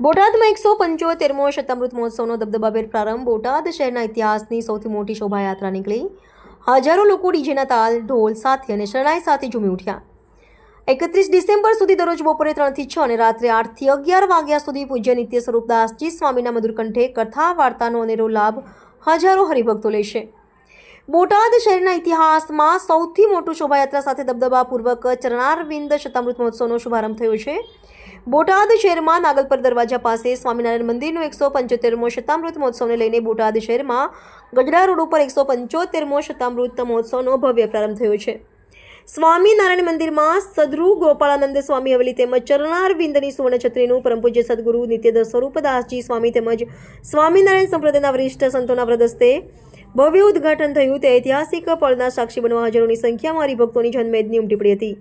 બોટાદમાં 175મો શતામૃત મહોત્સવનો દબદબાભેર પ્રારંભ. બોટાદ શહેરના ઇતિહાસની સૌથી મોટી શોભાયાત્રા નીકળી. હજારો લોકો ડીજેના તાલ ઢોલ સાથે અને શરણાઈ સાથે ઝૂમી ઉઠ્યા. 31 ડિસેમ્બર સુધી દરરોજ બપોરે 3 થી 6 અને રાત્રે 8 થી 11 વાગ્યા સુધી પૂજ્ય નિત્ય સ્વરૂપદાસજી સ્વામીના મધુર કંઠે કથા વાર્તાનો અનેરો લાભ હજારો હરિભક્તો લેશે. બોટાદ શહેરના ઇતિહાસમાં સૌથી મોટું શોભાયાત્રા સાથે દબદબાપૂર્વક ચરણારવિંદ શતામૃત મહોત્સવનો શુભારંભ થયો છે. બોટાદ શહેરમાં નાગલપર દરવાજા પાસે સ્વામિનારાયણ મંદિરનો 175મો શતામૃત મહોત્સવને લઈને બોટાદ શહેરમાં ગઢડા રોડ ઉપર 175મો શતામૃત મહોત્સવનો ભવ્ય પ્રારંભ થયો છે. સ્વામિનારાયણ મંદિરમાં સદગુરુ ગોપાળાનંદ સ્વામી હવેલી તેમજ ચરણારવિંદની સુવર્ણછત્રીનું પરમ પૂજ્ય સદગુરુ નિત્ય સ્વરૂપદાસજી સ્વામી તેમજ સ્વામિનારાયણ સંપ્રદાયના વરિષ્ઠ સંતોના વ્રદસ્તે ભવ્ય ઉદ્ઘાટન થયું. તે ઐતિહાસિક પળના સાક્ષી બનવા હજારોની સંખ્યામાં હરિભક્તોની જનમેદની ઉમટી પડી હતી.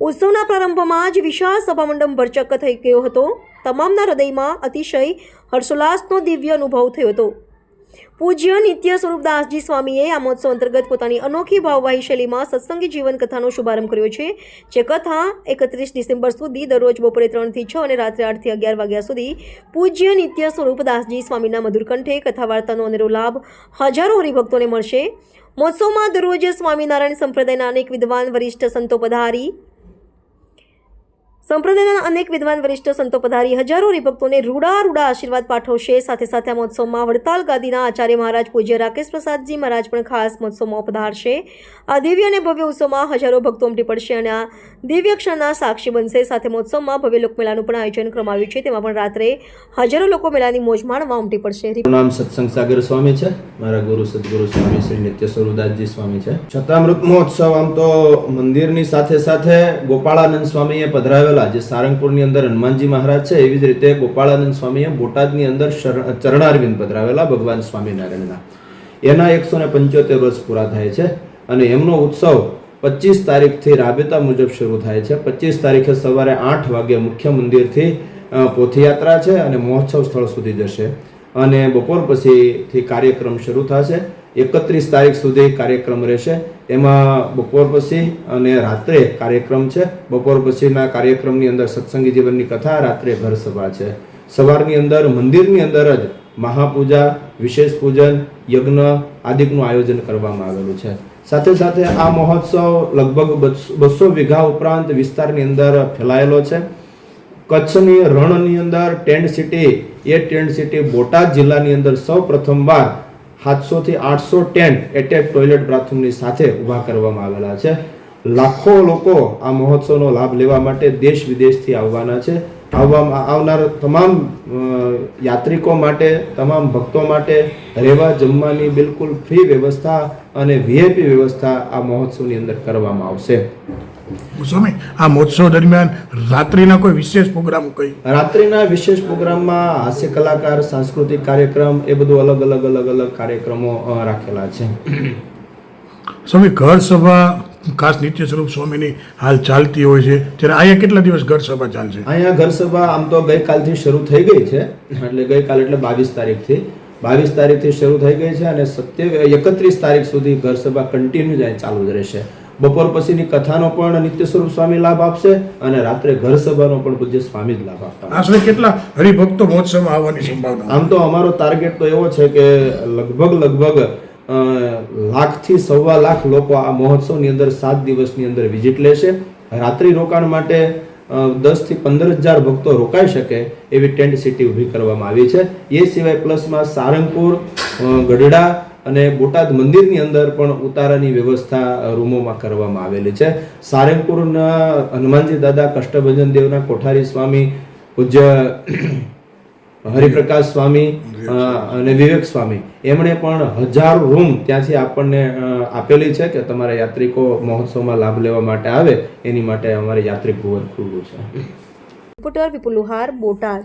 ઉત્સવના પ્રારંભમાં જ વિશાળ સભામંડપ ભરચક થઈ ગયો હતો. તમામના હૃદયમાં અતિશય હર્ષોલ્લાસનો દિવ્ય અનુભવ થયો હતો. પૂજ્ય નિત્ય સ્વરૂપદાસજી સ્વામીએ આ મહોત્સવ અંતર્ગત પોતાની અનોખી ભાવવાહી શૈલીમાં સત્સંગી જીવન કથાનો શુભારંભ કર્યો છે. જે કથા 31 ડિસેમ્બર સુધી દરરોજ બપોરે 3 થી 6 અને રાત્રે 8 થી 11 વાગ્યા સુધી પૂજ્ય નિત્ય સ્વરૂપદાસજી સ્વામીના મધુર કંઠે કથા વાર્તાનો અનેરો લાભ હજારો હરિભક્તોને મળશે. મહોત્સવમાં દરરોજ સ્વામિનારાયણ સંપ્રદાયના અનેક વિદ્વાન વરિષ્ઠ સંતો પધારી હજારો હરિભક્તોને રૂડા આશીર્વાદ પાઠવશે. સાથે સાથે આ મહોત્સવમાં વડતાલ ગાદીના આચાર્ય મહારાજ પૂજ્ય રાકેશ પ્રસાદજી મહારાજ પણ ખાસ મહોત્સવમાં પધારશે. આ દિવ્ય અને ભવ્ય ઉત્સવમાં હજારો ભક્તો ઉમટી પડશે અને આ દિવ્ય ક્ષણના સાક્ષી બનશે. સાથે મહોત્સવમાં ભવ્ય લોકમેળાનું પણ આયોજન કરવામાં આવ્યું છે. તેમાં પણ રાત્રે હજારો લોકો મેળાની મોજ માણવા ઉમટી પડશે. નામ સત્સંગ સાગર સ્વામી છે. મારા ગુરુ સદગુરુ સ્વામી શ્રી નિત્ય સ્વરૂપદાસજી સ્વામી છે. શતામૃત મહોત્સવ આમ તો મંદિરની સાથે સાથે ગોપાળાનંદ સ્વામીએ પધરાવેલા જે સારંગપુરની અંદર હનુમાનજી મહારાજ છે, એવી જ રીતે ગોપાળાનંદ સ્વામીએ બોટાદની અંદર ચરણારવિંદ પધરાવેલા ભગવાન સ્વામિનારાયણના. એના 175 વર્ષ પૂરા થાય છે અને એમનો ઉત્સવ 25 તારીખથી રાબેતા મુજબ શરૂ થાય છે. 25 તારીખે સવારે 8 વાગે મુખ્ય મંદિરથી પોથયાત્રા છે અને મહોત્સવ સ્થળ સુધી જશે અને બપોર પછીથી કાર્યક્રમ શરૂ થશે. 31 તારીખ સુધી કાર્યક્રમ રહેશે. એમાં બપોર પછી અને રાત્રે કાર્યક્રમ છે. બપોર પછીના કાર્યક્રમની અંદર સત્સંગી જીવનની કથા, રાત્રે ઘર સભા છે. સવારની અંદર મંદિરની અંદર જ મહાપૂજા, વિશેષ પૂજન, યજ્ઞ આદિકનું આયોજન કરવામાં આવેલું છે. સાથે સાથે આ મહોત્સવ લગભગ 200 વીઘા ઉપરાંત વિસ્તારની અંદર ફેલાયેલો છે. કચ્છની રણની અંદર ટેન્ટ સિટી બોટાદ જિલ્લાની અંદર સૌ પ્રથમવાર 700 થી 800 ટેન્ટ એટેચ ટોયલેટ બાથરૂમની સાથે ઊભા કરવામાં આવેલા છે. લાખો લોકો આ મહોત્સવનો લાભ લેવા માટે દેશ વિદેશથી આવવાના છે. આવનાર તમામ યાત્રિકો માટે, તમામ ભક્તો માટે રહેવા જમવાની બિલકુલ ફ્રી વ્યવસ્થા અને વીઆઈપી વ્યવસ્થા આ મહોત્સવની અંદર કરવામાં આવશે. સ્વામી, આ મહોત્સવ દરમિયાન રાત્રિના કોઈ વિશેષ પ્રોગ્રામ રાત્રિના વિશેષ પ્રોગ્રામમાં હાસ્ય કલાકાર, સાંસ્કૃતિક કાર્યક્રમ એ બધું અલગ કાર્યક્રમો રાખેલા છે. સ્વામી, ઘર સભા ખાસ નિત્ય સ્વરૂપ સ્વામીની હાલ ચાલતી હોય છે, ત્યારે અહીંયા કેટલા દિવસ ઘર સભા ચાલશે? અહીંયા ઘર સભા આમ તો ગઈકાલથી શરૂ થઈ ગઈ છે. ગઈકાલ એટલે 22 તારીખથી શરૂ થઈ ગઈ છે અને 31 તારીખ સુધી ઘર સભા કન્ટિન્યુ જાય ચાલુ જ રહેશે. બપોર પછીની કથાનો પણ નિત્ય સ્વરૂપ સ્વામી લાભ આપશે અને રાત્રે ઘર સભાનો પણ પૂજ્ય સ્વામી જ લાભ આપતા. આશરે કેટલા હરિભક્તો મહોત્સવમાં આવવાની સંભાવના? આમ તો અમારો ટાર્ગેટ તો એવો છે કે લગભગ 1,00,000 થી 1,25,000 લોકો આ મહોત્સવની અંદર 7 દિવસની અંદર વિઝિટ લેશે. રાત્રિ રોકાણ માટે 10 થી 15,000 ભક્તો રોકાઈ શકે એવી ટેન્ટ સિટી ઊભી કરવામાં આવી છે. એ સિવાય પ્લસમાં સારંગપુર, ગઢડા અને બોટાદ મંદિરની અંદર પણ ઉતારાની વ્યવસ્થા રૂમોમાં કરવામાં આવેલી છે. સારંગપુરના હનુમાનજી દાદા, કષ્ટભંજન દેવના કોઠારી સ્વામી, પૂજ્ય હરિપ્રકાશ સ્વામી અને વિવેક સ્વામી, એમણે પણ 1000 રૂમ ત્યાંથી આપણને આપેલી છે કે તમારા યાત્રિકો મહોત્સવમાં લાભ લેવા માટે આવે એની માટે અમારે યાત્રિક ભવન ખુલ્લું છે. રિપોર્ટર વિપુલ લુહાર, બોટાદ.